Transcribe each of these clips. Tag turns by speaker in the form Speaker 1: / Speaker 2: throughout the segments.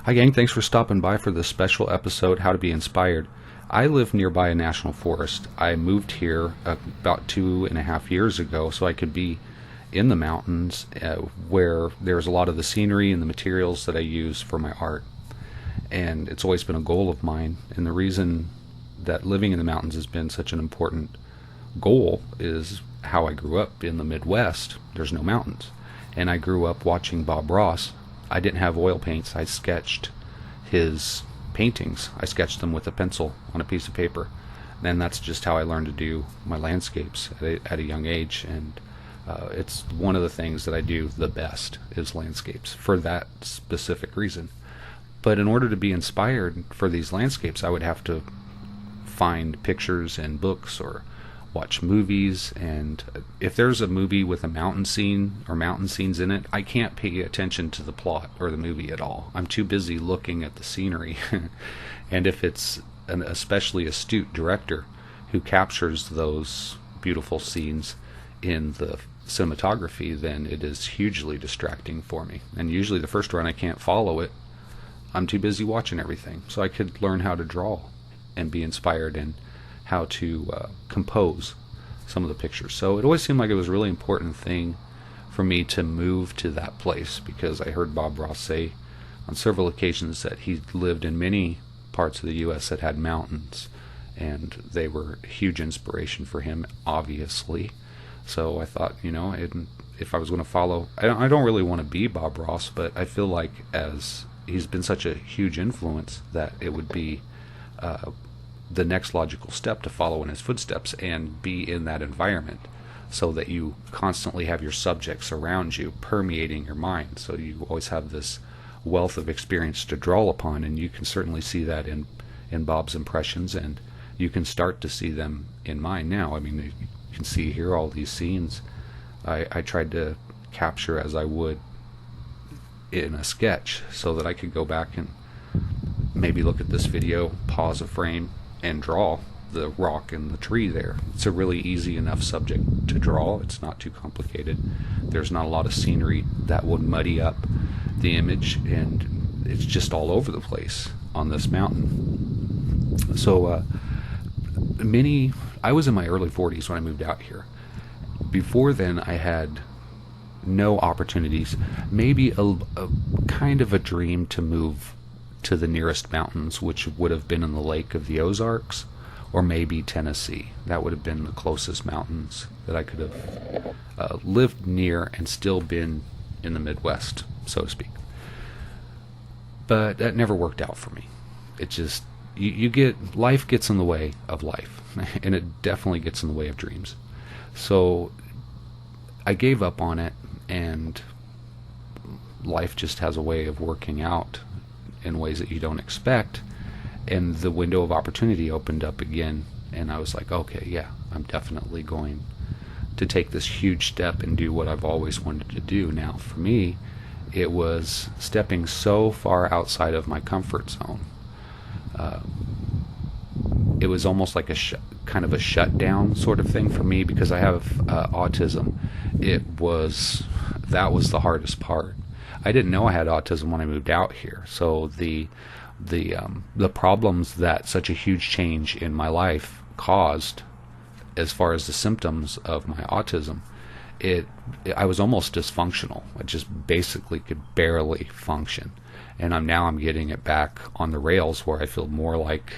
Speaker 1: Hi, gang. Thanks for stopping by for this special episode, How to Be Inspired. I live nearby a national forest. I moved here about 2.5 years ago so I could be in the mountains where there's a lot of the scenery and the materials that I use for my art. And it's always been a goal of mine. And the reason that living in the mountains has been such an important goal is how I grew up in the Midwest. There's no mountains. And I grew up watching Bob Ross. I didn't have oil paints. I sketched his paintings. I sketched them with a pencil on a piece of paper. And that's just how I learned to do my landscapes at a young age. And it's one of the things that I do the best is landscapes for that specific reason. But in order to be inspired for these landscapes, I would have to find pictures and books or watch movies. And if there's a movie with a mountain scene or mountain scenes in it, I can't pay attention to the plot or the movie at all. I'm too busy looking at the scenery. And if it's an especially astute director who captures those beautiful scenes in the cinematography, then it is hugely distracting for me. And usually the first run I can't follow it. I'm too busy watching everything. So I could learn how to draw and be inspired in how to compose some of the pictures. So it always seemed like it was a really important thing for me to move to that place, because I heard Bob Ross say on several occasions that he lived in many parts of the U.S. that had mountains, and they were a huge inspiration for him, obviously. So I thought, if I was going to follow, I don't really want to be Bob Ross, but I feel like as he's been such a huge influence that it would be the next logical step to follow in his footsteps and be in that environment, so that you constantly have your subjects around you permeating your mind, so you always have this wealth of experience to draw upon. And you can certainly see that in Bob's impressions, and you can start to see them in mine now. I mean, you can see here all these scenes I tried to capture as I would in a sketch, so that I could go back and maybe look at this video, pause a frame, and draw the rock and the tree there. It's a really easy enough subject to draw. It's not too complicated. There's not a lot of scenery that would muddy up the image, and it's just all over the place on this mountain. So I was in my early 40s when I moved out here. Before then, I had no opportunities. Maybe a kind of a dream to move to the nearest mountains, which would have been in the Lake of the Ozarks, or maybe Tennessee. That would have been the closest mountains that I could have lived near and still been in the Midwest, so to speak. But that never worked out for me. It just, life gets in the way of life, and it definitely gets in the way of dreams. So I gave up on it, and life just has a way of working out in ways that you don't expect, and the window of opportunity opened up again, and I was like, okay, yeah, I'm definitely going to take this huge step and do what I've always wanted to do. Now, for me, it was stepping so far outside of my comfort zone. It was almost like kind of a shutdown sort of thing for me, because I have autism. That was the hardest part. I didn't know I had autism when I moved out here. So the problems that such a huge change in my life caused, as far as the symptoms of my autism, I was almost dysfunctional. I just basically could barely function. And I'm getting it back on the rails, where I feel more like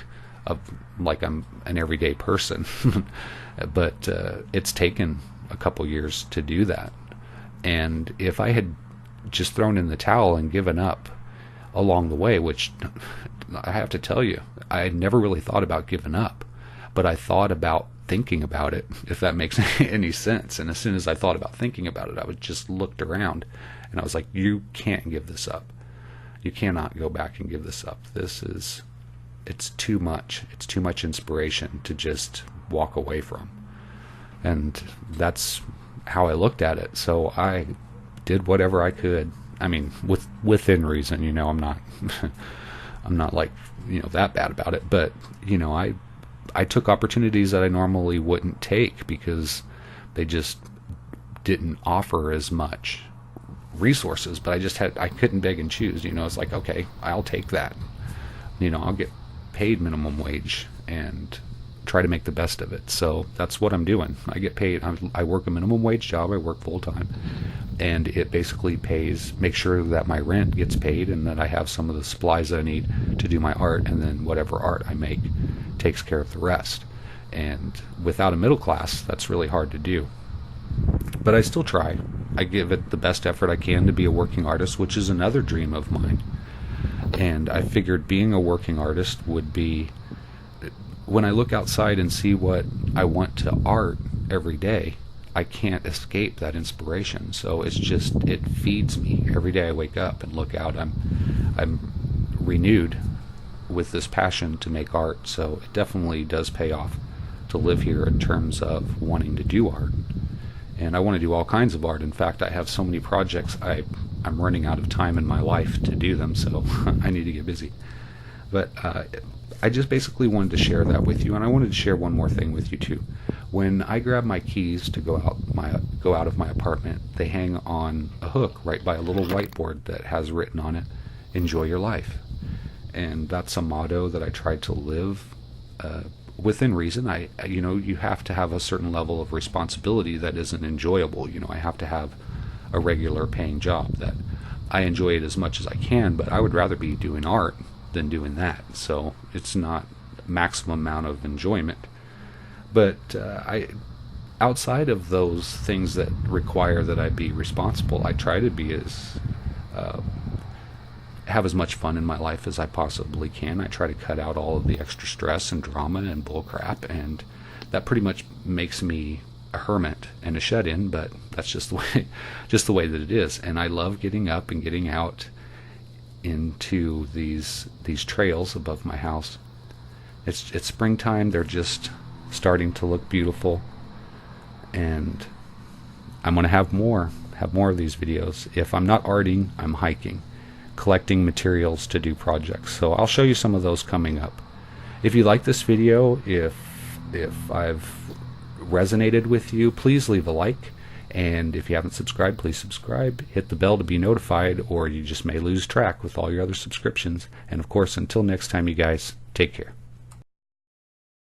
Speaker 1: I'm an everyday person. But it's taken a couple years to do that. And if I had just thrown in the towel and given up along the way, which I have to tell you, I had never really thought about giving up, but I thought about thinking about it, if that makes any sense. And as soon as I thought about thinking about it, I would just looked around, and I was like, you can't give this up. You cannot go back and give this up. It's too much. It's too much inspiration to just walk away from. And that's how I looked at it. So I did whatever I could. I mean, within reason. I'm not I'm not like that bad about it. But I took opportunities that I normally wouldn't take, because they just didn't offer as much resources, but I couldn't beg and choose. It's like, okay, I'll take that. I'll get paid minimum wage and try to make the best of it. So that's what I'm doing. I get paid. I work a minimum wage job. I work full time, and it basically makes sure that my rent gets paid and that I have some of the supplies I need to do my art, and then whatever art I make takes care of the rest. And without a middle class, that's really hard to do. But I still try. I give it the best effort I can to be a working artist, which is another dream of mine. And I figured being a working artist would be, when I look outside and see what I want to art every day, I can't escape that inspiration. So it feeds me. Every day I wake up and look out, I'm renewed with this passion to make art. So it definitely does pay off to live here in terms of wanting to do art. And I want to do all kinds of art. In fact, I have so many projects, I'm running out of time in my life to do them, so I need to get busy. But I just basically wanted to share that with you, and I wanted to share one more thing with you too. When I grab my keys to go out of my apartment, they hang on a hook right by a little whiteboard that has written on it, "Enjoy your life." And that's a motto that I try to live within reason. You have to have a certain level of responsibility that isn't enjoyable. I have to have a regular paying job that I enjoy it as much as I can, but I would rather be doing art than doing that. So it's not maximum amount of enjoyment. But outside of those things that require that I be responsible, I try to be have as much fun in my life as I possibly can. I try to cut out all of the extra stress and drama and bull crap, and that pretty much makes me a hermit and a shut-in, but that's just the way that it is. And I love getting up and getting out into these trails above my house. It's springtime. They're just starting to look beautiful, and I'm going to have more of these videos. If I'm not arting, I'm hiking, collecting materials to do projects. So I'll show you some of those coming up. If you like this video, if I've resonated with you, please leave a like. And if you haven't subscribed, please subscribe. Hit the bell to be notified, or you just may lose track with all your other subscriptions. And of course, until next time, you guys, take care.